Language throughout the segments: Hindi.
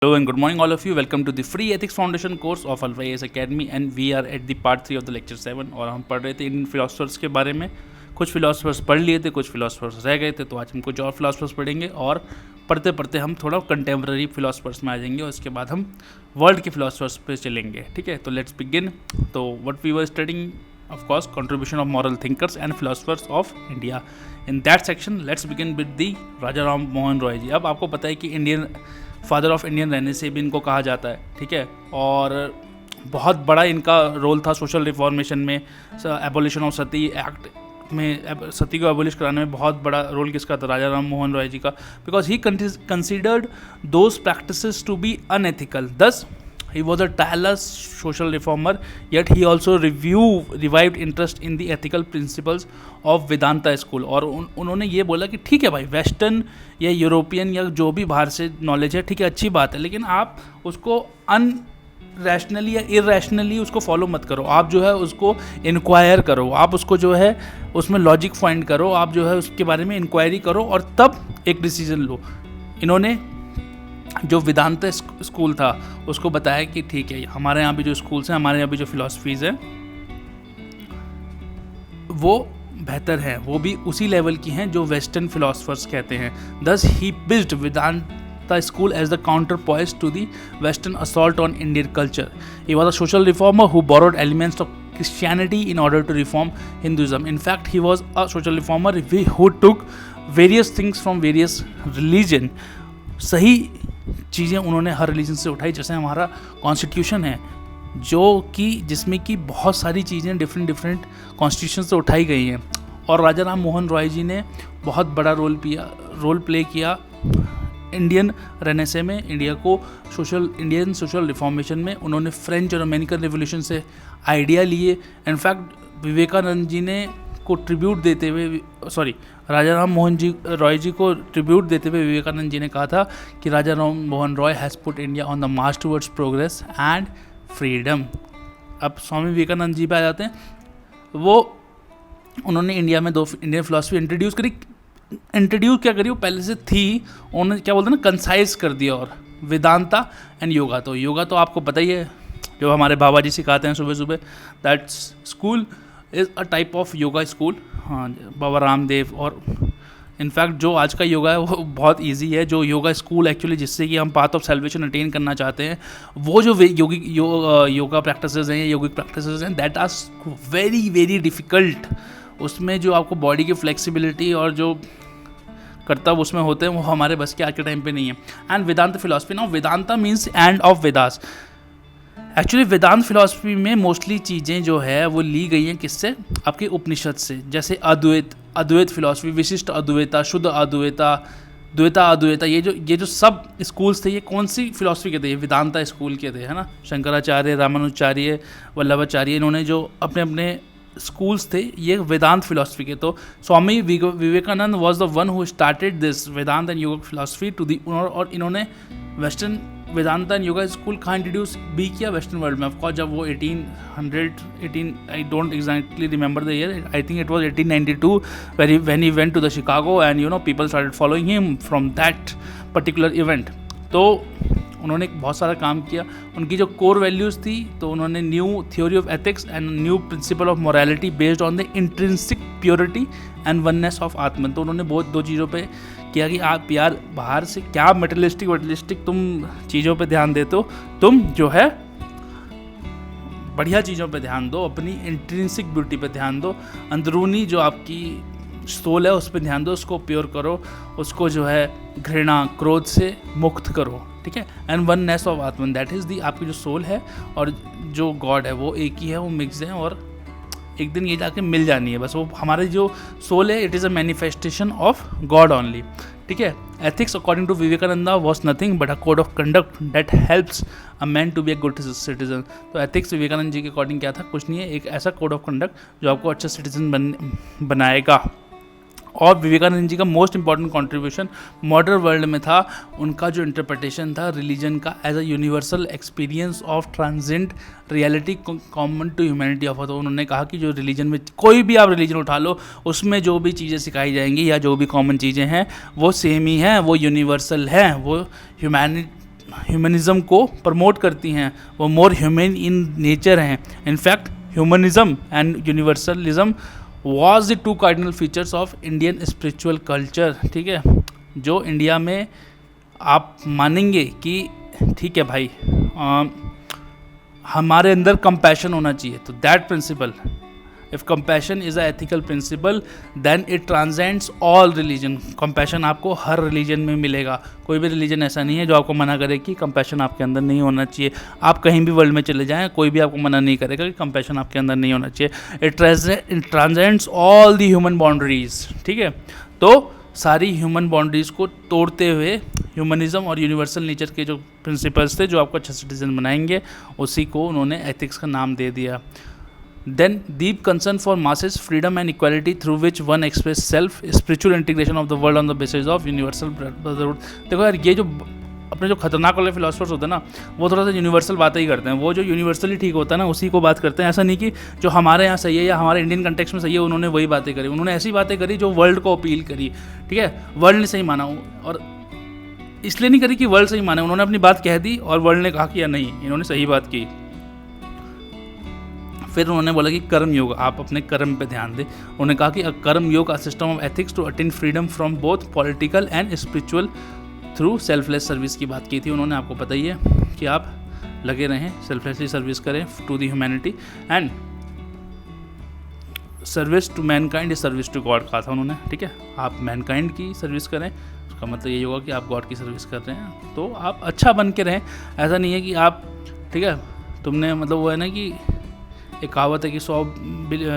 Hello and good morning, all of you. Welcome to the free ethics foundation course of Alpha AS Academy, and we are at the part 3 of the lecture 7. और हम पढ़ रहे थे इंडियन फिलोसफर्स के बारे में. कुछ फिलोसफर्स पढ़ लिए थे, कुछ फिलोसफर्स रह गए थे, तो आज हम कुछ और फिलोसफर्स पढ़ेंगे और पढ़ते पढ़ते हम थोड़ा कंटेम्प्रेरी फिलोसफर्स में आ जाएंगे और इसके बाद हम वर्ल्ड के फिलोसफर्स पे चलेंगे. ठीक है, तो लेट्स बिगिन. तो what we were studying, of course, contribution of moral thinkers and philosophers of India. In that section, let's begin with the राजा राम मोहन रॉय जी. अब आपको पता है कि इंडियन फादर ऑफ इंडियन रहने से भी इनको कहा जाता है. ठीक है, और बहुत बड़ा इनका रोल था सोशल रिफॉर्मेशन में. एबोलिशन ऑफ सती एक्ट में सती को एबोलिश कराने में बहुत बड़ा रोल किसका था? राजा राम मोहन रॉय जी का. Because he considered those practices to be unethical. Thus he was a tireless social reformer, yet he also revived interest in the ethical principles of Vedanta school. और उन्होंने ये बोला कि ठीक है भाई, वेस्टर्न या यूरोपियन या जो भी बाहर से नॉलेज है, ठीक है, अच्छी बात है, लेकिन आप उसको अनरैशनली या इरेशनली उसको फॉलो मत करो. आप जो है उसको इंक्वायर करो, आप उसको जो है उसमें लॉजिक फाइंड करो, आप जो है उसके बारे में इंक्वायरी करो और तब एक डिसीजन लो. इन्होंने जो वेदांत स्कूल था उसको बताया कि ठीक है, हमारे यहाँ भी जो स्कूल्स हैं, हमारे यहाँ भी जो फिलॉसफीज़ हैं वो बेहतर हैं, वो भी उसी लेवल की हैं जो वेस्टर्न फिलोसफर्स कहते हैं. Thus he pitched Vedanta school as the counterpoise to the western assault on Indian culture. He was a social reformer who borrowed elements of Christianity in order to reform Hinduism. In fact, he was a social reformer who took various things from various religion. सही चीज़ें उन्होंने हर रिलीजन से उठाई. जैसे हमारा कॉन्स्टिट्यूशन है जो कि जिसमें कि बहुत सारी चीज़ें डिफरेंट कॉन्स्टिट्यूशन से उठाई गई हैं, और राजा राम मोहन रॉय जी ने बहुत बड़ा रोल प्ले किया इंडियन रेनेसे में, इंडिया को इंडियन सोशल रिफॉर्मेशन में. उन्होंने फ्रेंच और अमेरिकन रिवोल्यूशन से आइडिया लिए. इनफैक्ट विवेकानंद जी ने को ट्रिब्यूट देते हुए, राजा राम मोहन जी रॉय जी को ट्रिब्यूट देते हुए विवेकानंद जी ने कहा था कि Raja Ram Mohan Roy has put India on the march towards progress and freedom. अब स्वामी विवेकानंद जी पे आ जाते हैं. वो उन्होंने इंडिया में 2 इंडियन फिलोसफी इंट्रोड्यूस क्या करी, वो पहले से थी, उन्होंने क्या बोलते हैं ना, कंसाइज कर दिया. और वेदांता एंड योगा, तो योगा तो आपको पता ही है, जो हमारे बाबा जी सिखाते हैं सुबह सुबह. That's school is a type of yoga school. हाँ, बाबा रामदेव. और इनफैक्ट जो आज का योगा है वो बहुत इजी है. जो योगा स्कूल एक्चुअली जिससे कि हम पाथ ऑफ सेल्वेशन अटेन करना चाहते हैं, वो जो योगा प्रैक्टिसेस हैं, योगिक प्रैक्टिसेस हैं, that are very very difficult. उसमें जो आपको बॉडी की फ्लेक्सिबिलिटी और जो कर्तव्य उसमें होते हैं वो हमारे बस के आज के टाइम पे नहीं है. And Vedanta philosophy, now Vedanta means end of Vedas. Actually Vedanta philosophy में मोस्टली चीज़ें जो है वो ली गई हैं किससे? आपके उपनिषद से. जैसे अद्वैत फिलोसफी, विशिष्ट अद्वैता, शुद्ध अद्वैता, द्वैता अद्वैता, ये जो सब स्कूल्स थे, ये कौन सी फिलोसफी के थे? ये वेदांता स्कूल के थे, है ना. शंकराचार्य, रामानुजाचार्य, वल्लभाचार्य, इन्होंने जो अपने अपने स्कूल्स थे ये वेदांत फिलोसफी के. तो Swami Vivekananda was the one who started this Vedanta and yoga philosophy to the. और इन्होंने western Vedanta and yoga school कहाँ इंट्रोड्यूस भी किया? वेस्टर्न वर्ल्ड में. ऑफकोर्स जब वो 18 I don't exactly remember the year, I think it was 1892 when he went to the Chicago and people started following him from that particular event. तो उन्होंने बहुत सारा काम किया. उनकी जो कोर वैल्यूज़ थी, तो उन्होंने new theory of ethics and new principle of morality based on the intrinsic purity and oneness of आत्मन. तो उन्होंने बहुत 2 चीज़ों पे किया कि आप यार बाहर से क्या मटेरियलिस्टिक तुम चीज़ों पे ध्यान देते हो, तुम जो है बढ़िया चीज़ों पे ध्यान दो, अपनी इंट्रिंसिक ब्यूटी पे ध्यान दो, अंदरूनी जो आपकी सोल है उस पर ध्यान दो, उसको प्योर करो, उसको जो है घृणा क्रोध से मुक्त करो. ठीक है. And oneness of Atman, that is the आपकी जो सोल है और जो गॉड है वो एक ही है, वो मिक्स है, और एक दिन ये जाके मिल जानी है बस. वो हमारी जो सोल है, it is a manifestation of God only. ठीक है. Ethics according to Vivekananda was nothing but a code of conduct that helps a man to be a good citizen. तो एथिक्स विवेकानंद जी के अकॉर्डिंग क्या था? कुछ नहीं है, एक ऐसा कोड ऑफ कंडक्ट जो आपको अच्छा सिटीजन बनाएगा. और विवेकानंद जी का most important contribution modern world में था उनका जो इंटरप्रिटेशन था रिलीजन का as a universal experience of transcendent reality common to humanity of. तो उन्होंने कहा कि जो रिलीजन में कोई भी आप रिलीजन उठा लो, उसमें जो भी चीज़ें सिखाई जाएंगी या जो भी कॉमन चीज़ें हैं वो सेम ही हैं, वो यूनिवर्सल हैं, वो ह्यूमनिज़म को प्रमोट करती हैं वो मोर ह्यूमन इन नेचर हैं. In fact humanism and universalism was the two cardinal features of Indian spiritual culture. ठीक है, जो इंडिया में आप मानेंगे कि ठीक है भाई हमारे अंदर कंपैशन होना चाहिए, तो that principle, if compassion is a ethical principle then it transcends all religion. Compassion आपको हर रिलीजन में मिलेगा. कोई भी रिलीजन ऐसा नहीं है जो आपको मना करे कि कंपैशन आपके अंदर नहीं होना चाहिए. आप कहीं भी वर्ल्ड में चले जाएं, कोई भी आपको मना नहीं करेगा कि कंपैशन आपके अंदर नहीं होना चाहिए. It transcends all the human boundaries. ठीक है, तो सारी ह्यूमन बाउंड्रीज़ को तोड़ते हुए ह्यूमनिज़म और यूनिवर्सल नेचर के जो प्रिंसिपल्स थे जो आपको अच्छा सिटीजन बनाएंगे, उसी को उन्होंने एथिक्स का नाम दे दिया. Then deep concern for masses, freedom and equality through which one express self, spiritual integration of the world on the basis of universal brotherhood. देखो यार, ये जो अपने जो खतरनाक वाले फिलोसफर्स होते हैं ना, वो थोड़ा सा यूनिवर्सल बातें ही करते हैं. वो जो यूनिवर्सली ठीक होता है ना, उसी को बात करते हैं. ऐसा नहीं कि जो हमारे यहाँ सही है या हमारे इंडियन कंटेक्स्ट में सही है उन्होंने वही बातें करी. उन्होंने ऐसी बातें करी जो वर्ल्ड को अपील करी. ठीक है, वर्ल्ड ने सही माना, और इसलिए नहीं करी कि वर्ल्ड सही माने. उन्होंने अपनी बात कह दी और वर्ल्ड ने कहा कि या नहीं, इन्होंने सही बात की. फिर उन्होंने बोला कि कर्म योग, आप अपने कर्म पे ध्यान दें. उन्होंने कहा कि karma yoga, a system of ethics to attain freedom from both political and spiritual through selfless service की बात की थी उन्होंने. आपको पता ही है कि आप लगे रहें, सेल्फलेसली सर्विस करें to the humanity, and service to mankind is service to God कहा था उन्होंने. ठीक है, आप मैनकाइंड की सर्विस करें, उसका मतलब यही होगा कि आप गॉड की सर्विस कर रहे हैं, तो आप अच्छा बन के रहें. ऐसा नहीं है कि आप, ठीक है, तुमने मतलब वो है ना कि एक कहावत है कि 100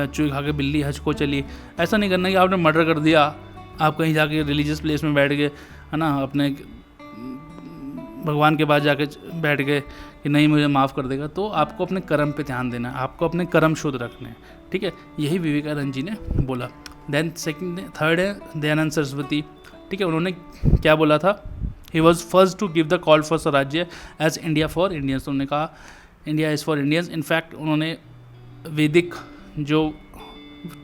चूहे खा के बिल्ली हज को चली. ऐसा नहीं करना कि आपने मर्डर कर दिया, आप कहीं जाके रिलीजियस प्लेस में बैठ गए, है ना, अपने भगवान के पास जाके बैठ गए कि नहीं मुझे माफ़ कर देगा. तो आपको अपने कर्म पे ध्यान देना है, आपको अपने कर्म शुद्ध रखने हैं. ठीक है, यही विवेकानंद जी ने बोला. देन थर्ड है दयानंद सरस्वती. ठीक है, उन्होंने क्या बोला था? He was first to give the call for swarajya as India for Indians. उन्होंने कहा India is for Indians. In fact उन्होंने वैदिक जो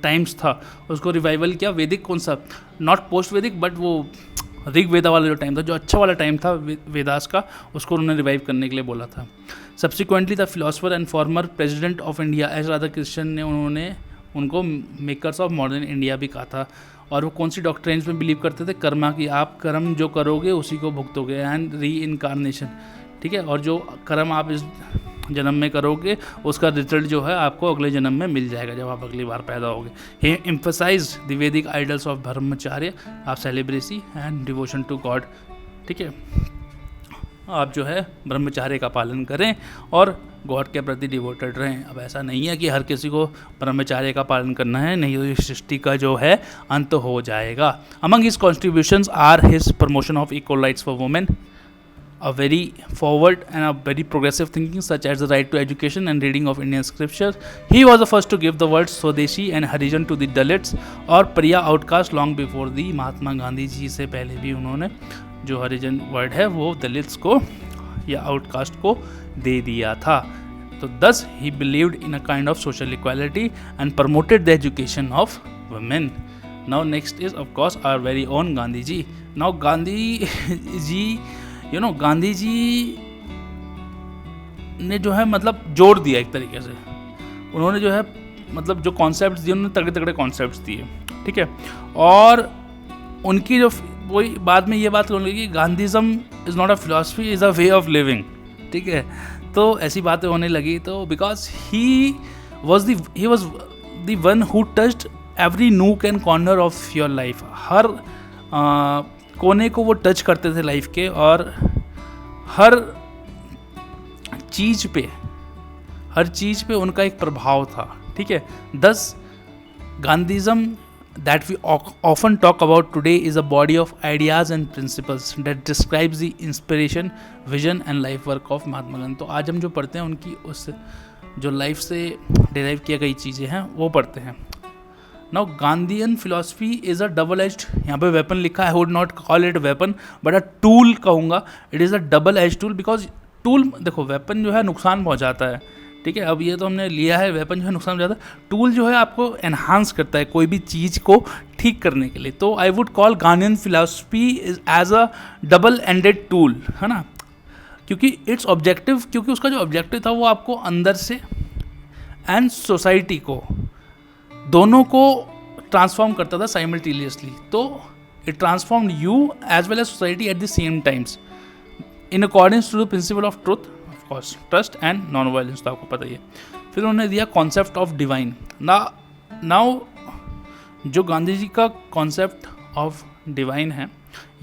टाइम्स था उसको रिवाइवल किया. वैदिक कौन सा? नॉट पोस्ट वैदिक, बट वो ऋग वेदा वाला जो टाइम था, जो अच्छा वाला टाइम था वेदास का, उसको उन्होंने रिवाइव करने के लिए बोला था. Subsequently the philosopher and former president of India S Radha Krishnan ने उन्होंने उनको मेकर्स ऑफ मॉडर्न इंडिया भी कहा था. और वो कौन सी डॉक्ट्रिन्स में बिलीव करते थे? कर्मा की, आप कर्म जो करोगे उसी को भुगतोगे, एंड री इनकारनेशन. ठीक है, और जो कर्म आप इस जन्म में करोगे उसका रिजल्ट जो है आपको अगले जन्म में मिल जाएगा जब आप अगली बार पैदा होगे. He emphasize the Vedic ideals of brahmacharya, आप celibacy and devotion to God. ठीक है, आप जो है ब्रह्मचार्य का पालन करें और गॉड के प्रति डिवोटेड रहें. अब ऐसा नहीं है कि हर किसी को ब्रह्मचार्य का पालन करना है, नहीं तो इस सृष्टि का जो है अंत हो जाएगा. Among his contributions are his promotion of equal rights for women, a very forward and a very progressive thinking such as the right to education and reading of Indian scriptures. He was the first to give the words Swadeshi and Harijan to the Dalits और Pariya outcast long before the Mahatma Gandhi ji से पहले भी उन्होंने जो हरिजन वर्ड है वो दलित्स को या आउटकास्ट को दे दिया था. तो thus he believed in a kind of social equality and promoted the education of women. Now next is of course our very own Gandhi ji. Now Gandhi ji, Gandhi ji ने जो है मतलब जोड़ दिया एक तरीके से. उन्होंने जो है मतलब जो कॉन्सेप्ट्स दिए, उन्होंने तगड़े तगड़े कॉन्सेप्ट्स दिए. ठीक है, और उनकी जो वही बाद में ये बात होने लगी, Gandhism is not a philosophy, is a way of living. ठीक है, तो ऐसी बातें होने लगी. तो because he was the one who touched every nook and corner of your life. हर कोने को वो टच करते थे लाइफ के, और हर चीज़ पे उनका एक प्रभाव था. ठीक है, thus Gandhism that we often talk about today is a body of ideas and principles that describes the inspiration, vision and life work of Mahatma Gandhi. तो आज हम जो पढ़ते हैं उनकी उस जो लाइफ से डिराइव किया गई चीज़ें हैं वो पढ़ते हैं. Now Gandhian philosophy is a double edged, यहाँ पे वेपन लिखा है, I would not call it weapon but a tool कहूँगा. It is a double edged tool because tool, देखो वेपन जो है नुकसान पहुँचाता है. ठीक है, अब ये तो हमने लिया है, वेपन जो है नुकसान पहुँचाता है. टूल जो है आपको एनहांस करता है कोई भी चीज़ को ठीक करने के लिए. तो I would call Gandhian philosophy as a double ended tool, है ना. क्योंकि इट्स ऑब्जेक्टिव, क्योंकि उसका जो ऑब्जेक्टिव था वो आपको अंदर से एंड सोसाइटी को, दोनों को ट्रांसफॉर्म करता था साइमल्टेनियसली. तो it transformed you as well as society at the same times in according to the principle of truth, of course trust and non violence, तो आपको पता ही है. फिर उन्होंने दिया कॉन्सेप्ट ऑफ डिवाइन. नाउ जो गांधी जी का कॉन्सेप्ट ऑफ डिवाइन है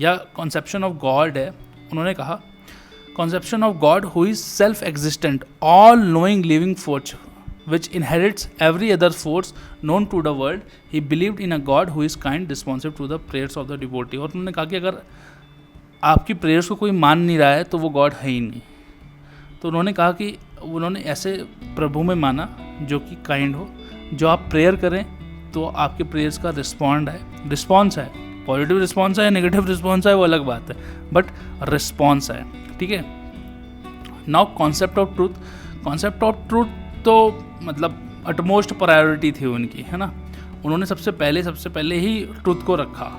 या कॉन्सेप्शन ऑफ गॉड है, उन्होंने कहा conception of God who is self-existent, all-knowing living force which inherits every other force known to the world. He believed in a God who is kind, responsive to the prayers of the devotee. और उन्होंने कहा कि अगर आपकी प्रेयर्स को कोई मान नहीं रहा है तो वो गॉड है ही नहीं. तो उन्होंने कहा कि उन्होंने ऐसे प्रभु में माना जो कि काइंड हो, जो आप प्रेयर करें तो आपके प्रेयर्स का रिस्पॉन्स है, पॉजिटिव रिस्पॉन्स है, नेगेटिव रिस्पॉन्स है वो अलग बात है, बट रिस्पॉन्स है. ठीक है. नाउ कॉन्सेप्ट ऑफ ट्रूथ तो मतलब अटमोस्ट प्रायोरिटी थी उनकी, है ना. उन्होंने सबसे पहले ही ट्रूथ को रखा.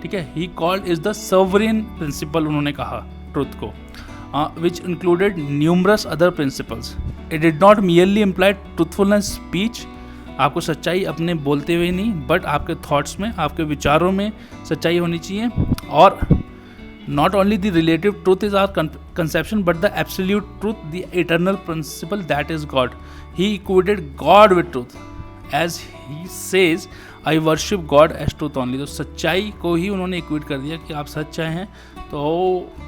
ठीक है. He called is the sovereign principle, उन्होंने कहा ट्रूथ को, which included numerous other principles. It did not merely imply truthfulness speech, आपको सच्चाई अपने बोलते हुए नहीं, बट आपके थॉट्स में, आपके विचारों में सच्चाई होनी चाहिए. और not only the relative truth is our conception but the absolute truth, the eternal principle, that is God. He equated God with truth as he says I worship God as truth only. तो सच्चाई को ही उन्होंने इक्वेट कर दिया कि आप सच्चाई हैं, तो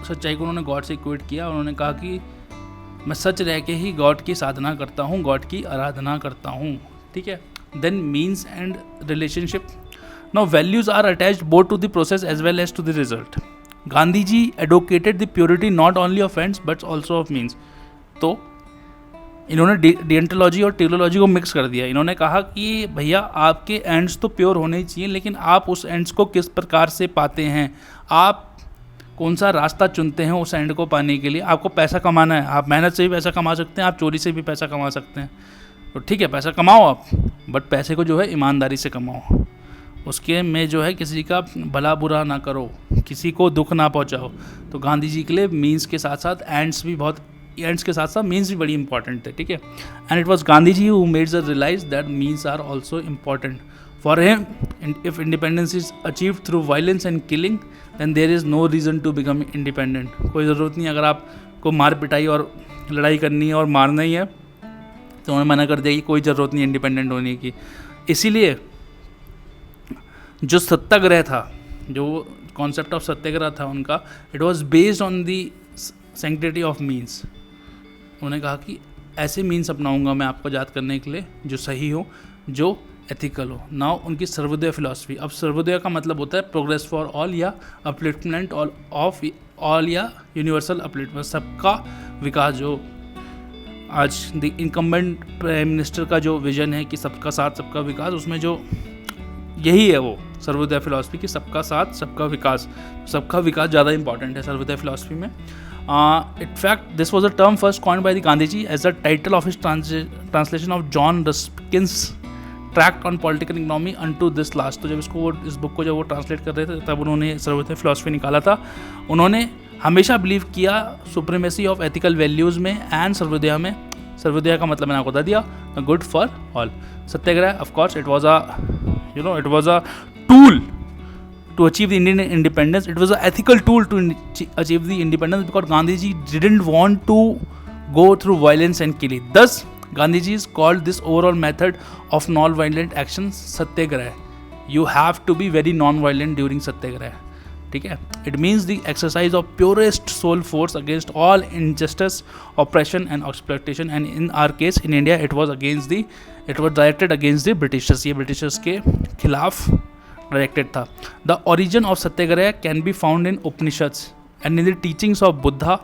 सच्चाई को उन्होंने गॉड से इक्वेट किया. उन्होंने कहा कि मैं सच रह के ही गॉड की साधना करता हूँ, गॉड की आराधना करता हूँ. ठीक है. Then means and relationship. Now values are attached both to the process as well as to the result. Gandhi ji advocated the purity not only of ends but also of means. तो इन्होंने डिएंटोलॉजी और टेलोलॉजी को मिक्स कर दिया. इन्होंने कहा कि भैया आपके एंड्स तो प्योर होने ही चाहिए, लेकिन आप उस एंड्स को किस प्रकार से पाते हैं, आप कौन सा रास्ता चुनते हैं उस एंड को पाने के लिए. आपको पैसा कमाना है, आप मेहनत से भी पैसा कमा सकते हैं, आप चोरी से भी पैसा कमा सकते हैं. तो ठीक है, पैसा कमाओ आप, बट पैसे को जो है ईमानदारी से कमाओ. उसके में जो है किसी का भला बुरा ना करो, किसी को दुख ना पहुंचाओ. तो गांधी जी के लिए मीन्स के साथ साथ एंड्स के साथ साथ मीन्स भी बड़ी इंपॉर्टेंट है. ठीक है. And it was Gandhi ji who made us realize that means are also important for him. If independence is achieved through violence and killing then there is no reason to become independent. कोई ज़रूरत नहीं, अगर आपको मार पिटाई और लड़ाई करनी है और मारना ही है तो उन्होंने मना कर दिया कि कोई ज़रूरत नहीं इंडिपेंडेंट होने की. इसीलिए जो सत्याग्रह था, जो कॉन्सेप्ट ऑफ सत्याग्रह था उनका, it was based on the sanctity of means. उन्होंने कहा कि ऐसे मीन्स अपनाऊंगा मैं आपको याद करने के लिए जो सही हो, जो एथिकल हो. नाउ उनकी सर्वोदय फिलॉसफी. अब सर्वोदय का मतलब होता है प्रोग्रेस फॉर ऑल या अपलिफ्टमेंट ऑफ ऑल या यूनिवर्सल अपलिफ्टमेंट, सबका विकास. जो आज द इनकम्बेंट प्राइम मिनिस्टर का जो विजन है कि सबका साथ सबका विकास, उसमें जो यही है वो सर्वोदय फिलॉसफी की सबका साथ सबका विकास. सबका विकास ज़्यादा इंपॉर्टेंट है सर्वोदय फिलॉसफी में. In fact, this was a term first coined by the Gandhiji as the title of his translation of John Ruskin's tract on political economy unto this last. तो जब इस बुक को जब वो ट्रांसलेट कर रहे थे तब उन्होंने सर्वोदय फिलॉसफी निकाला था. उन्होंने हमेशा बिलीव किया सुप्रीमेसी ऑफ एथिकल वैल्यूज़ में एंड सर्वोदय में. सर्वोदय का मतलब मैंने आपको बता दिया, good for all. Satyagraha of course it was a tool to achieve the Indian independence. It was an ethical tool to achieve the independence because Gandhiji didn't want to go through violence and killing. Thus, Gandhiji called this overall method of non-violent action satyagraha. You have to be very non-violent during satyagraha. ठीक है. It means the exercise of purest soul force against all injustice, oppression and exploitation. And in our case in India, it was directed against the Britishers. ये Britishers के खिलाफ डायरेक्टेड था. The origin of Satyagraha can be found in Upanishads and in the teachings of Buddha,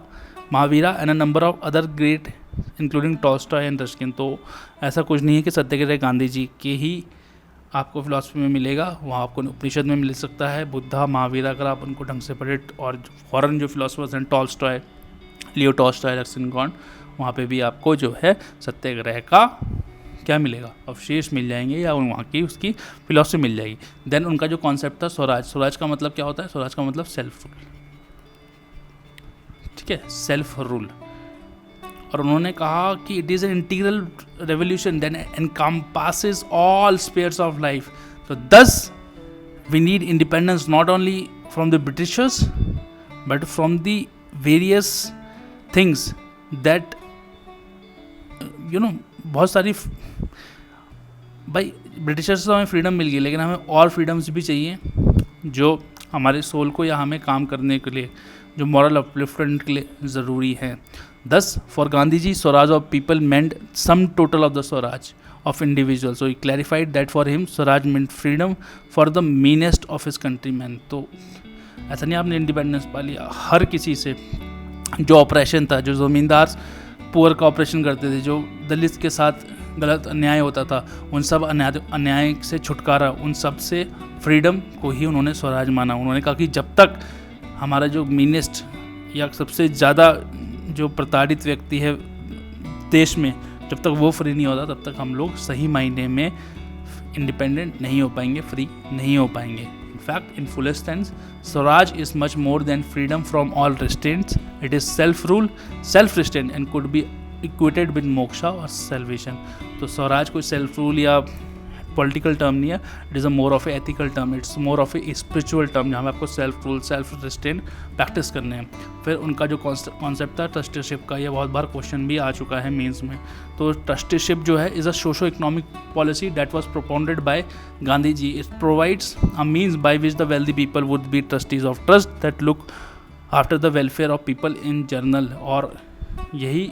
Mahavira and a number of other great including Tolstoy and Ruskin. तो ऐसा कुछ नहीं है कि सत्याग्रह गांधी जी के ही आपको फिलॉसफी में मिलेगा, वहाँ आपको उपनिषद में मिल सकता है. बुद्धा, महावीरा अगर आप उनको ढंग से पढ़े, और फॉरेन जो फिलोसफर्स हैं Tolstoy, Leo Tolstoy, Ruskin gone, वहाँ पे भी आपको जो है सत्याग्रह का क्या मिलेगा, अवशेष मिल जाएंगे या वहाँ की उसकी फिलॉसफी मिल जाएगी. देन उनका जो कॉन्सेप्ट था स्वराज. स्वराज का मतलब क्या होता है? स्वराज का मतलब सेल्फ रूल. ठीक है, सेल्फ रूल। और उन्होंने कहा कि it is an integral revolution that encompasses all spheres of life. तो thus we need independence not only from the Britishers but from the various things that बहुत सारी भाई ब्रिटिशर्स से हमें फ्रीडम मिल गई, लेकिन हमें और फ्रीडम्स भी चाहिए जो हमारे सोल को या हमें काम करने के लिए, जो मॉरल अपलिफ्टमेंट के लिए ज़रूरी है। Thus, for Gandhiji, Swaraj of people meant sum total of the Swaraj of individuals. So he clarified that for him, Swaraj meant freedom for the meanest of his countrymen. तो ऐसा नहीं आपने इंडिपेंडेंस पा लिया, हर किसी से जो ऑपरेशन था, जो ज़मींदार पुअर का ऑपरेशन करते थे, जो दलित के साथ गलत अन्याय होता था, उन सब अन्याय से छुटकारा, उन सब से फ्रीडम को ही उन्होंने स्वराज माना। उन्होंने कहा कि जब तक हमारा जो मीनेस्ट या सबसे ज़्यादा जो प्रताड़ित व्यक्ति है देश में, जब तक वो फ्री नहीं होता तब तक हम लोग सही मायने में इंडिपेंडेंट नहीं हो पाएंगे, फ्री नहीं हो पाएंगे। In fact, in fullest sense, Swaraj is much more than freedom from all restraints. It is self-rule, self-restraint and could be equated with moksha or salvation. तो स्वराज कोई सेल्फ रूल या पॉलिटिकल टर्म नहीं है, it is a more of A ethical term, it's more of a spiritual term जहाँ पे आपको self rule, self restrain practice करने हैं। फिर उनका जो कॉन्सेप्ट था ट्रस्टीशिप का, ये बहुत बार क्वेश्चन भी आ चुका है मेंस में। तो ट्रस्टीशिप जो है is a socio economic policy that was propounded by Gandhi ji. It provides a means by which the wealthy people would be trustees of trust that look after the welfare of people in general. और यही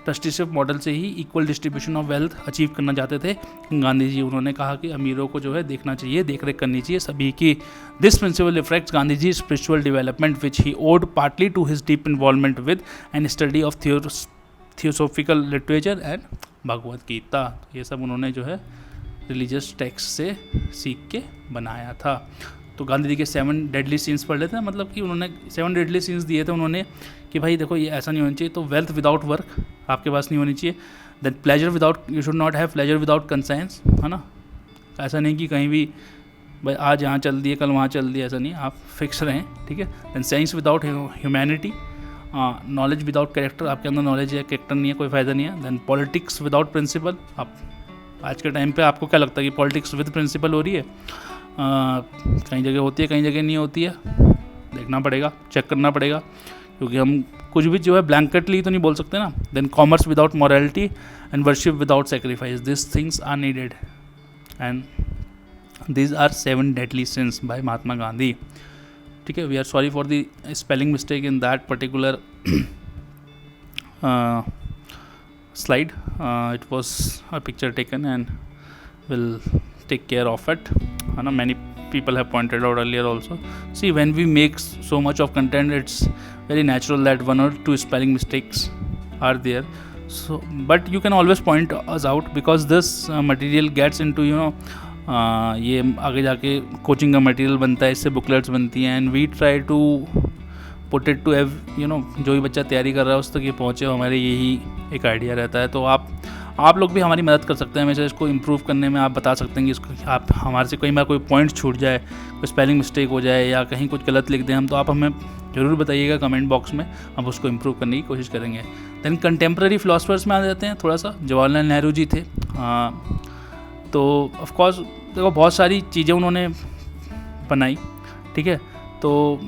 ट्रस्टीशिप मॉडल से ही equal distribution of wealth achieve करना चाहते थे गांधी जी। उन्होंने कहा कि अमीरों को जो है देखना चाहिए, देख रेख करनी चाहिए सभी की। This principle reflects Gandhi ji spiritual development which he owed partly to his deep involvement with and study of theosophical literature and Bhagavad Gita. ये सब उन्होंने जो है रिलीजियस टेक्स्ट से सीख के बनाया था। तो गांधी जी के 7 डेडली सीन्स पढ़ लेते हैं, मतलब कि उन्होंने 7 डेडली सीन्स दिए थे उन्होंने कि भाई देखो ये ऐसा नहीं होना चाहिए। तो वेल्थ विदाउट वर्क आपके पास नहीं होनी चाहिए, then pleasure without, you should not have pleasure without conscience, है ना। ऐसा नहीं कि कहीं भी भाई आज यहाँ चल दिए कल वहाँ चल दिए, ऐसा नहीं, आप फिक्स रहें, ठीक है। Then science without humanity, knowledge without character, आपके अंदर नॉलेज है कैरेक्टर नहीं है, कोई फ़ायदा नहीं है। देन पॉलिटिक्स विदाउट प्रिंसिपल, आप आज के टाइम पे आपको क्या लगता है कि पॉलिटिक्स विद प्रिंसिपल हो रही है? कई जगह होती है, कई जगह नहीं होती है, देखना पड़ेगा, चेक करना पड़ेगा, क्योंकि हम कुछ भी जो है ब्लैंकेटली तो नहीं बोल सकते ना। Then commerce without morality and worship without sacrifice, this things are needed and these are 7 deadly sins by Mahatma Gandhi. ठीक है, we are sorry for the spelling mistake in that particular slide. It was a picture taken and we'll take care of it. Many people have pointed out earlier also. See, when we make so much of content, it's very natural that 1 or 2 spelling mistakes are there. So, but you can always point us out because this material gets into, ये आगे जाके कोचिंग का मटेरियल बनता है, इससे बुकलेट्स बनती हैं, and we try to put it to जो भी बच्चा तैयारी कर रहा है उस तक ये पहुँचे, हमारे यही एक आइडिया रहता है। तो आप लोग भी हमारी मदद कर सकते हैं हमेशा इसको इम्प्रूव करने में। आप बता सकते हैं कि इसको आप हमारे से कई बार कोई पॉइंट छूट जाए, कोई स्पेलिंग मिस्टेक हो जाए या कहीं कुछ गलत लिख दें हम, तो आप हमें ज़रूर बताइएगा कमेंट बॉक्स में, हम उसको इम्प्रूव करने की कोशिश करेंगे। देन कंटेम्प्रेरी फिलोसफर्स में आ जाते हैं थोड़ा सा। जवाहरलाल नेहरू जी थे, तो ऑफकोर्स देखो बहुत सारी चीज़ें उन्होंने बनाई, ठीक है। तो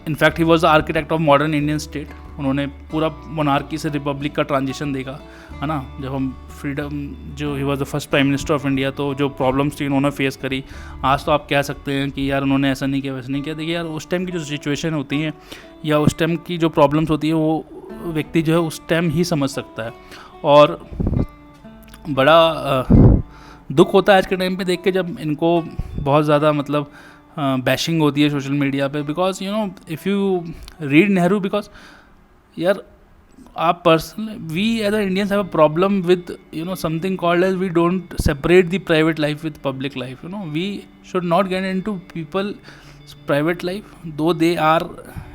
in fact he was the architect of modern Indian state. उन्होंने पूरा मोनार्की से रिपब्लिक का ट्रांजिशन देखा, है ना। जब हम फ्रीडम, जो ही was the first prime minister of India, तो जो प्रॉब्लम्स थी उन्होंने फेस करी। आज तो आप कह सकते हैं कि यार उन्होंने ऐसा नहीं किया, वैसा नहीं किया। देखिए यार, उस टाइम की जो सिचुएशन होती है या उस टाइम की जो प्रॉब्लम्स होती है वो व्यक्ति जो है उस टाइम ही समझ सकता है। और बड़ा दुख होता है आज के टाइम पे देख के जब इनको बहुत ज़्यादा मतलब बैशिंग होती है सोशल मीडिया पे, because if you read Nehru, because यार आप personal, we as a Indians have a problem with something called as we don't separate the private life with public life. We should not get into people private life, though they are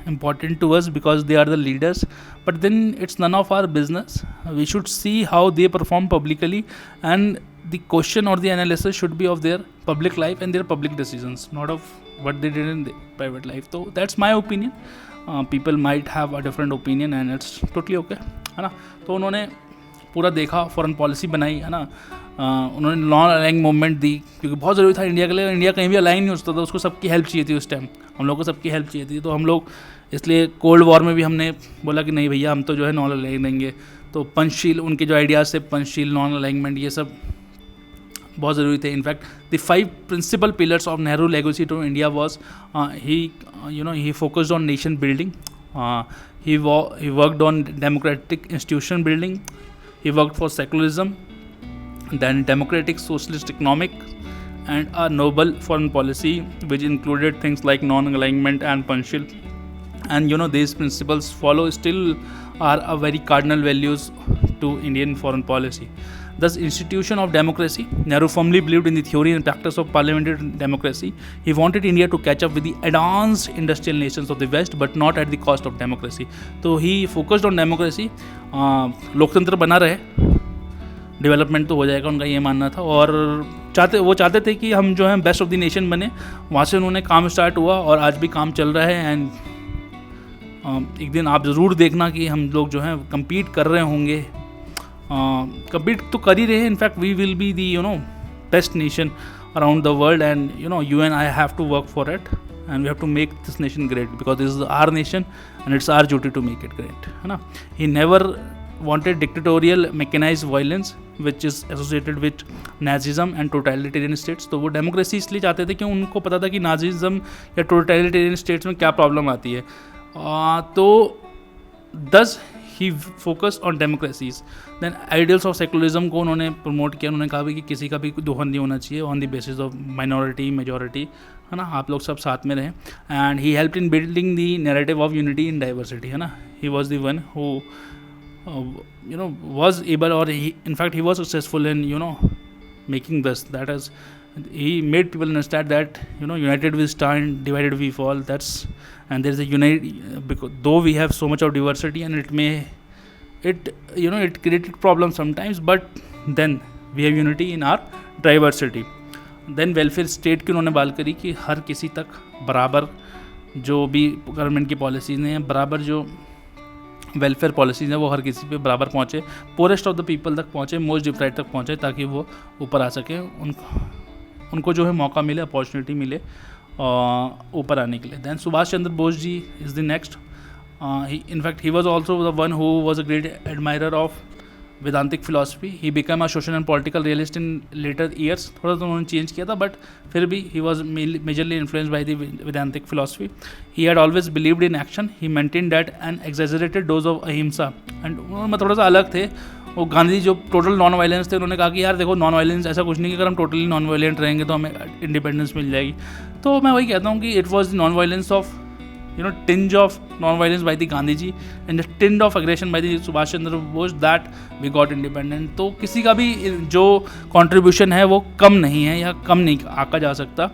important to us because they are the leaders, but then it's none of our business. We should see how they perform publicly, and the question or the analysis should be of their public life and their public decisions, not of what they did in the private life. So that's my opinion. People might have a different opinion and it's totally okay, है ना। तो उन्होंने पूरा देखा, फॉरेन पॉलिसी बनाई, है ना। उन्होंने नॉन अलाइंग मूवमेंट दी, क्योंकि बहुत ज़रूरी था इंडिया के लिए। इंडिया कहीं भी अलाइन नहीं हो सकता था, उसको सबकी हेल्प चाहिए थी उस टाइम, हम लोग को सबकी हेल्प चाहिए थी। तो हम लोग इसलिए कोल्ड वॉर में भी हमने बोला कि नहीं भैया, हम तो जो है नॉन अलाइन रहेंगे। तो पंचशील, उनके जो आइडियाज़ थे, पंचशील, नॉन अलाइनमेंट, ये सब बहुत ज़रूरी थे। In fact the 5 principle pillars of Nehru legacy to India was he focused on nation building, he worked on democratic institution building, he worked for secularism, then democratic socialist economic, and a noble foreign policy which included things like non-alignment and punchil. And these principles still are a very cardinal values to Indian foreign policy. Thus, institution of democracy, Nehru firmly believed in the theory and practice of parliamentary democracy. He wanted India to catch up with the advanced industrial nations of the West, but not at the cost of democracy. So he focused on democracy. लोकतंत्र बना रहे, डेवलपमेंट तो हो जाएगा, उनका ये मानना था। और वो चाहते थे कि हम जो है बेस्ट ऑफ द नेशन बने। वहाँ से उन्होंने काम स्टार्ट हुआ और आज भी काम चल रहा है। एंड एक दिन आप ज़रूर देखना कि हम लोग जो हैं कम्पीट कर रहे होंगे, कम्पीट तो कर ही रहे हैं। In fact we will be the best nation around the world, and you and I have to work for it, and we have to make this nation great, because this is our nation and it's our duty to make it great, है ना। He never wanted dictatorial mechanized violence which is associated with Nazism and totalitarian states. तो वो डेमोक्रेसी इसलिए चाहते थे कि उनको पता था कि नाजिज्म या टोटलिटेरियन स्टेट्स में क्या प्रॉब्लम आती है। तो thus he focus on democracies. Then ideals of secularism को उन्होंने प्रमोट किया। उन्होंने कहा कि किसी का भी दोहन नहीं होना चाहिए on the basis of minority majority, है ना, आप लोग सब साथ में रहें। And he helped in building the narrative of unity in diversity, है ना। ही was the one who was able, or in fact he was successful in making this, that is, he made people understand that united we stand, divided we fall. And there is a unity, because though we have so much of diversity and it created problems sometimes, but then we have unity in our diversity. Then welfare state की उन्होंने बात करी कि हर किसी तक बराबर जो भी गवर्नमेंट की पॉलिसीज़ हैं, बराबर जो वेलफेयर पॉलिसीज़ हैं वो हर किसी पे बराबर पहुँचे, पोरेस्ट ऑफ द पीपल तक पहुँचे, मोस्ट डिप्राइव्ड तक पहुँचे, ताकि वो ऊपर आ सके, उनको जो है मौका मिले, अपॉर्चुनिटी मिले ऊपर आने के लिए। Then Subhash Chandra Bose ji is the next. In fact he was also the one who was a great admirer of Vedantic philosophy. He become a social and political realist in later years. थोड़ा तो उन्होंने चेंज किया था, बट फिर भी he was majorly influenced by the Vedantic philosophy. He had always believed in action. He maintain that an exaggerated dose of ahimsa. And उन्होंने थोड़ा सा अलग थे। वो गांधी जो टोटल नॉन वायलेंस थे, उन्होंने कहा कि यार देखो, नॉन वायलेंस ऐसा कुछ नहीं कि अगर हम टोटली नॉन वायलेंट रहेंगे तो हमें इंडिपेंडेंस मिल जाएगी। तो मैं वही कहता हूँ कि it was non violence of tinge of non-violence by the Gandhi ji and the tinge of aggression by the Subhash Chandra Bose that we got independent. तो किसी का भी जो contribution है वो कम नहीं है या कम नहीं आका जा सकता।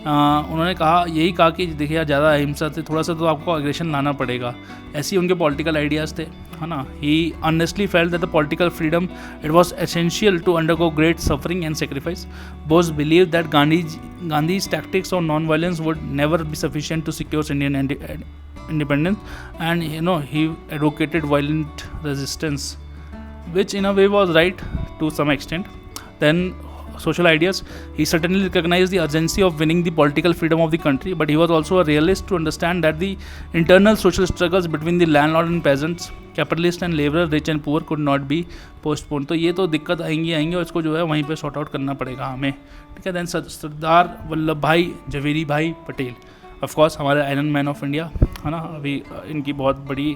उन्होंने यही कहा कि देखिए, ज़्यादा अहिंसा से थोड़ा सा तो आपको एग्रेशन लाना पड़ेगा। ऐसे ही उनके पॉलिटिकल आइडियाज़ थे, है ना। He honestly felt that the political freedom it was essential to undergo great suffering and sacrifice. Bose believe that Gandhi's tactics on non-violence would never be sufficient to secure Indian independence, and he advocated violent resistance, which in a way was right to some extent. Then social ideas. He certainly recognized the urgency of winning the political freedom of the country, but he was also a realist to understand that the internal social struggles between the landlord and peasants, capitalist and laborer, rich and poor could not be postponed. तो ये तो दिक्कत आएंगी और इसको जो है वहीं पे सॉर्ट आउट करना पड़ेगा हमें, ठीक है। दैन सरदार वल्लभ भाई जवेरी भाई पटेल, ऑफ कोर्स हमारे आयरन मैन ऑफ इंडिया, है ना। अभी इनकी बहुत बड़ी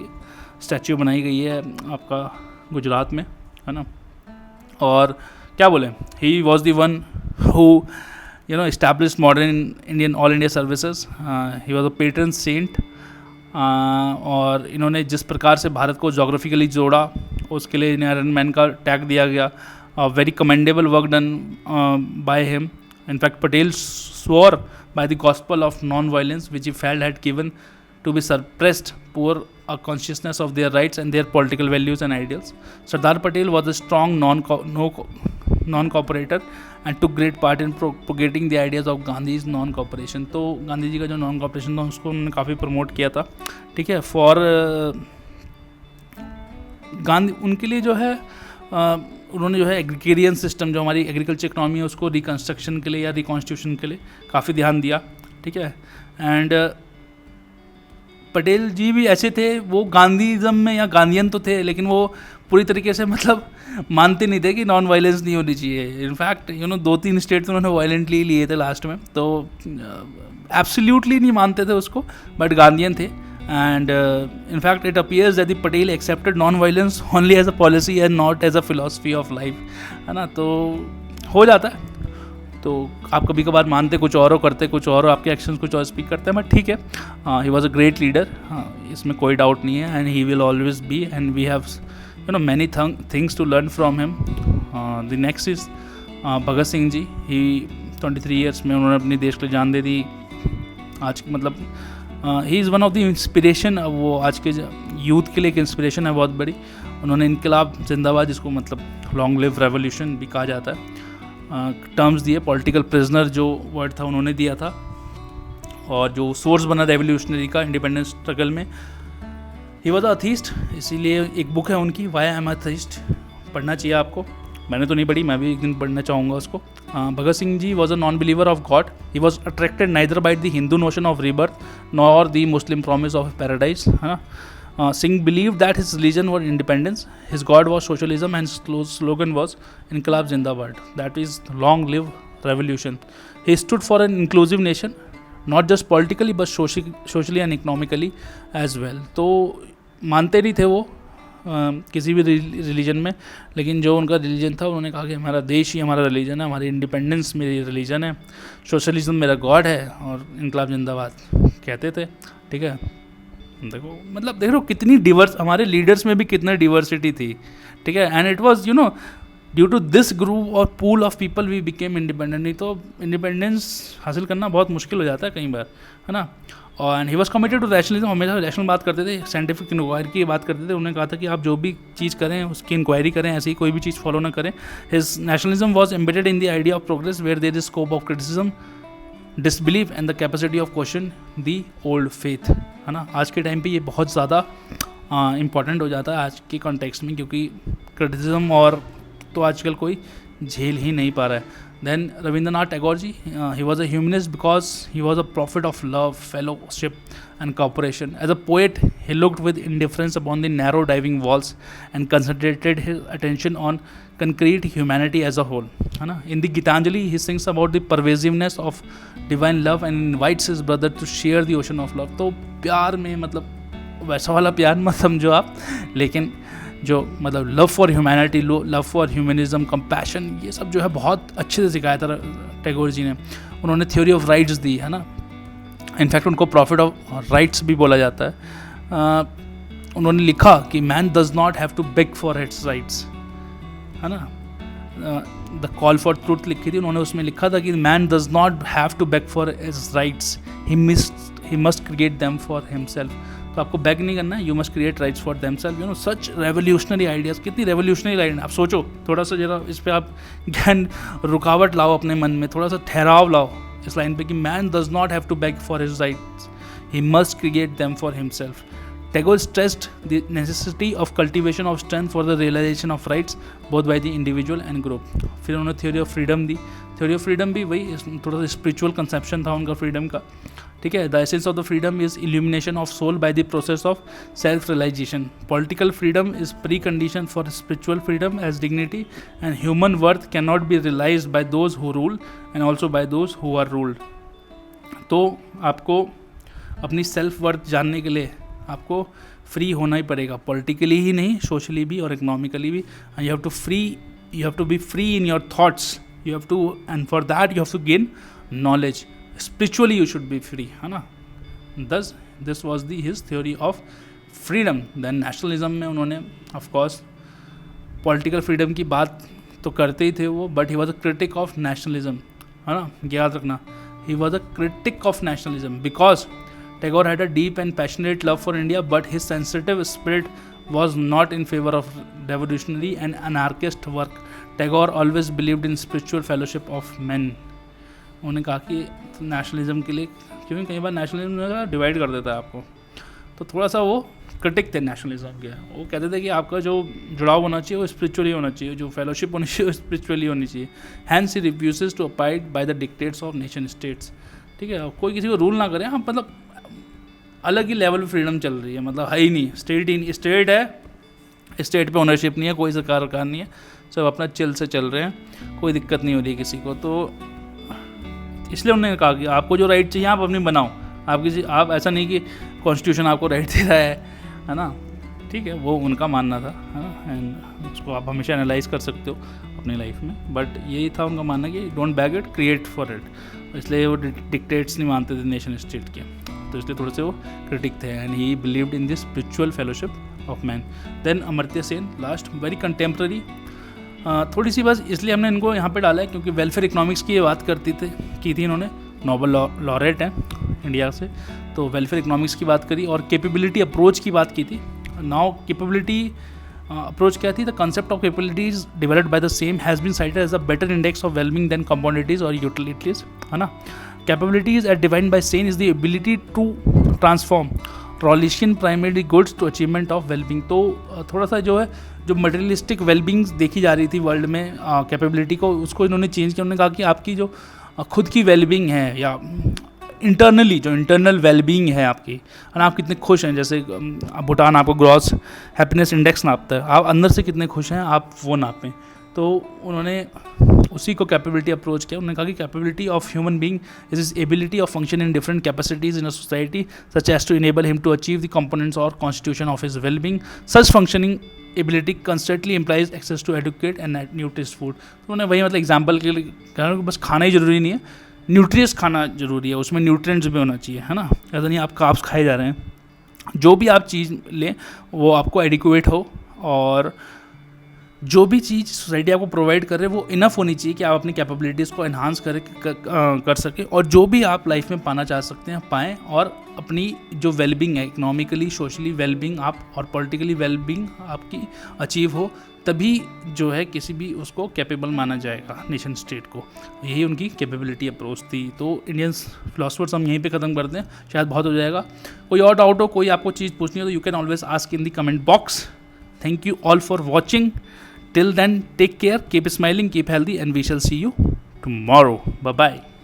स्टैच्यू बनाई गई है आपका गुजरात में, है ना। और क्या बोले, ही was the one who established modern Indian all India services. He was a patron saint. और इन्होंने जिस प्रकार से भारत को जोग्राफिकली जोड़ा, उसके लिए इन्हें आयरन मैन का टैग दिया गया। Very commendable work done by him. In fact Patel swore by the gospel of non-violence which he felt had given to be suppressed poor a consciousness of their rights and their political values and ideals. Sardar Patel was a strong non cooperator and to great part in propagating the ideas of Gandhi's non cooperation. तो गांधी जी का जो नॉन कॉपरेशन था उसको उन्होंने काफ़ी प्रमोट किया था, ठीक है, फॉर गांधी उनके लिए जो है उन्होंने जो है एग्रीकेरियन सिस्टम, जो हमारी एग्रीकल्चर इकनॉमी है, उसको रिकन्स्ट्रक्शन के लिए या रिकॉन्स्टिट्यूशन के लिए काफ़ी ध्यान दिया, ठीक है। एंड पटेल जी भी ऐसे थे, वो गांधीज़म में या गांधीयन तो थे, लेकिन वो पूरी तरीके से मतलब मानते नहीं थे कि नॉन वायलेंस नहीं होनी चाहिए। इनफैक्ट 2-3 स्टेट उन्होंने वायलेंटली लिए थे लास्ट में, तो एब्सोल्युटली नहीं मानते थे उसको, बट गांधीयन थे। And in fact it appears that the Patel accepted non-violence only as a policy and not as a philosophy of life, है ना। तो हो जाता है, तो आप कभी कभार मानते कुछ और हो, करते कुछ और हो, आपके एक्शंस कुछ और स्पीक करते हैं, बट ठीक है, he was a great leader, इसमें कोई डाउट नहीं है, and he will always be, and we have many things to learn from him. The next is Bhagat Singh ji. He 23 years में उन्होंने अपनी देश के लिए जान दे दी। आज मतलब he is one of the inspiration, वो आज के यूथ के लिए एक इंस्पिरेशन है बहुत बड़ी। उन्होंने इनकलाब जिंदाबाद, जिसको मतलब लॉन्ग लिव रेवोल्यूशन भी कहा जाता है, टर्म्स दिए। पॉलिटिकल प्रिजनर जो वर्ड था उन्होंने दिया था, और जो सोर्स बना रेवोल्यूशनरी का इंडिपेंडेंस स्ट्रगल में, ही वॉज अथीस्ट। इसीलिए एक बुक है उनकी, वाई एम अथीस्ट, पढ़ना चाहिए आपको। मैंने तो नहीं पढ़ी, मैं भी एक दिन पढ़ना चाहूँगा उसको। Bhagat Singh ji was a non believer of God. He was attracted neither by the Hindu notion of rebirth nor the Muslim promise of paradise, है ना। Singh believed that his religion was independence, his God was socialism, and his slogan was Inqilab Zindabad, that is long live revolution. He stood for an inclusive nation, not just politically but socially and economically as well. तो मानते नहीं थे वो किसी भी रिलीजन में, लेकिन जो उनका रिलीजन था उन्होंने कहा कि हमारा देश ही हमारा रिलीजन है, हमारी इंडिपेंडेंस मेरी रिलीजन है, सोशलिज्म मेरा गॉड है, और इनकलाब जिंदाबाद कहते थे, ठीक है। देखो मतलब देख लो कितनी डिवर्स, हमारे लीडर्स में भी कितना डिवर्सिटी थी, ठीक है। And it was due to this group और pool of people we became independent. नहीं तो इंडिपेंडेंस हासिल करना बहुत मुश्किल हो जाता है कई बार, है ना। और and he was committed to rationalism, हमेशा रैशनल बात करते थे, साइंटिफिक इंक्वायरी की बात करते थे। उन्होंने कहा था कि आप जो भी चीज़ करें उसकी इंक्वायरी करें, ऐसी कोई भी चीज़ फॉलो ना करें। His nationalism was embedded in the idea of progress where there is scope of criticism, disbelieve and the capacity of question the old faith, है ना। आज के टाइम पे ये बहुत ज़्यादा इम्पॉर्टेंट हो जाता है आज के कॉन्टेक्स्ट में, क्योंकि क्रिटिसिज्म और तो आजकल कोई झेल ही नहीं पा रहा है। Then Rabindranath Tagore ji, he was a humanist because he was a prophet of love, fellowship and cooperation. As a poet, he looked with indifference upon the narrow diving walls and concentrated his attention on concrete humanity as a whole, है ना। In the Gitanjali, he sings about the pervasiveness of divine love and invites his brother to share the ocean of love. तो प्यार में मतलब वैसा वाला प्यार मत समझो आप, लेकिन जो मतलब love for humanity, love for humanism, compassion, ये सब जो है बहुत अच्छे से सिखाया था टैगोर जी ने। उन्होंने थ्योरी ऑफ राइट्स दी, है ना। इनफैक्ट उनको प्रॉफिट ऑफ राइट्स भी बोला जाता है। उन्होंने लिखा कि man does not have to beg for its rights, है ना। द कॉल फॉर ट्रूथ लिखी थी उन्होंने, उसमें लिखा था कि man does not have to beg for his rights, he must create them for himself. तो आपको बैक नहीं करना है, you must create rights for themselves. Such revolutionary ideas, कितनी रेवोल्यूशनरी आइडिया। आप सोचो, थोड़ा सा जरा इस पर आप ज्ञान रुकावट लाओ अपने मन में, थोड़ा सा ठहराव लाओ इस लाइन पे कि man does not have to beg for his rights, he must create them for himself. Tagore stressed the necessity of cultivation of strength for the realization of rights both by the individual and group. फिर उन्होंने theory of freedom the. theory of freedom भी वही थोड़ा सा spiritual conception था उनका freedom का, ठीक है। The essence of the freedom is illumination of soul by the process of self-realization. Political freedom is precondition for spiritual freedom as dignity and human worth cannot be realized by those who rule and also by those who are ruled. तो आपको अपनी सेल्फ वर्थ जानने के लिए आपको फ्री होना ही पड़ेगा, पॉलिटिकली ही नहीं, सोशली भी और इकोनॉमिकली भी। You have to be free in your thoughts, you have to, and for that you have to gain knowledge. Spiritually you should be free, है ना। Thus this was the his theory of freedom. Then nationalism में उन्होंने ऑफकोर्स पॉलिटिकल फ्रीडम की बात तो करते ही थे वो, but he was a critic of nationalism, है ना, याद रखना। ही was a critic of nationalism because Tagore had a deep and passionate love for India, but his sensitive spirit was not in favor of revolutionary and anarchist work. Tagore always believed in spiritual fellowship of men. उन्होंने कहा कि नेशनलिज्म के लिए, क्योंकि कई बार नेशनलिज्म डिवाइड कर देता है आपको, तो थोड़ा सा वो क्रिटिक थे नेशनलिज्म के. वो कहते थे कि आपका जो जुड़ाव होना चाहिए वो स्पिरिचुअली होना चाहिए, जो फेलोशिप होनी चाहिए वो स्पिरिचुअली होनी चाहिए. Hence he refuses to abide by the dictates of nation states. ठीक है, कोई किसी को रूल ना करे. हाँ, मतलब अलग ही लेवल पे फ्रीडम चल रही है, मतलब है ही नहीं. स्टेट है, स्टेट पे ओनरशिप नहीं है, कोई सरकार नहीं है, सब अपना चिल से चल रहे हैं, कोई दिक्कत नहीं हो रही है किसी को. तो इसलिए उन्होंने कहा कि आपको जो राइट चाहिए आप अपनी बनाओ. आप ऐसा नहीं कि कॉन्स्टिट्यूशन आपको राइट दे रहा है ना. ठीक है, वो उनका मानना था, एंड उसको आप हमेशा एनालाइज कर सकते हो अपनी लाइफ में. बट यही था उनका मानना कि don't bag it, create for it. इसलिए वो डिक्टेट्स नहीं मानते थे नेशन स्टेट के, तो इसलिए थोड़े से वो क्रिटिक थे. And he believed in this spiritual fellowship of man. Then Amartya Sen, last, very contemporary. थोड़ी सी बस इसलिए हमने इनको यहाँ पे डाला है क्योंकि वेलफेयर इकोनॉमिक्स की ये बात की थी इन्होंने. नोबेल लॉरेट हैं इंडिया से, तो वेलफेयर इकोनॉमिक्स की बात करी और कैपेबिलिटी अप्रोच की बात की थी. नाउ कैपेबिलिटी अप्रोच क्या थी? The concept of capabilities developed by the same has been cited as a better index of wellbeing than commodities और यूटिलिटीज, है ना. Capabilities at defined by Sen is the ability to transform Rawlsian primary goods to achievement of wellbeing. तो थोड़ा सा जो है, जो मटेरियलिस्टिक वेलबींग देखी जा रही थी वर्ल्ड में कैपेबिलिटी को, उसको इन्होंने चेंज किया. उन्होंने कहा कि आपकी जो खुद की वेलबींग है या इंटरनली जो इंटरनल वेलबींग है आपकी, है ना, आप कितने खुश हैं. जैसे भूटान आपको ग्रॉस हैप्पीनेस इंडेक्स नापता है, आप अंदर से कितने खुश हैं आप वो नापें. तो उन्होंने उसी को कैपेबिलिटी अप्रोच किया. उन्होंने कहा कि capability of human being is is ability of function in different capacities in a society such as to enable him to achieve the components और constitution of his wellbeing. Such functioning ability constantly implies access to educate and nutritious food. तो उन्होंने वही, मतलब एग्जाम्पल के लिए कह रहा हूँ कि बस खाना ही ज़रूरी नहीं है, न्यूट्रियस खाना ज़रूरी है, उसमें न्यूट्रिएंट्स भी होना चाहिए, है ना. ऐसा नहीं आप कार्ब्स खाए जा रहे हैं. जो भी आप चीज़ लें वो आपको एडिक्वेट हो, और जो भी चीज़ सोसाइटी आपको प्रोवाइड कर रहे है वो इनफ होनी चाहिए कि आप अपनी कैपेबिलिटीज़ को एनहांस कर सकें, और जो भी आप लाइफ में पाना चाह सकते हैं पाएँ, और अपनी जो वेलबींग है, इकोनॉमिकली, सोशली वेलबींग आप और पॉलिटिकली वेलबींग आपकी अचीव हो, तभी जो है किसी भी उसको कैपेबल माना जाएगा नेशन स्टेट को. यही उनकी कैपेबिलिटी अप्रोच थी. तो इंडियन फिलोसफर्स हम यहीं पे ख़त्म करते हैं, शायद बहुत हो जाएगा. कोई और डाउट हो, कोई आपको चीज़ पूछनी हो, तो you can always ask in the comment box. Thank you all for watching. Till then, take care, keep smiling, keep healthy, and we shall see you tomorrow. Bye bye.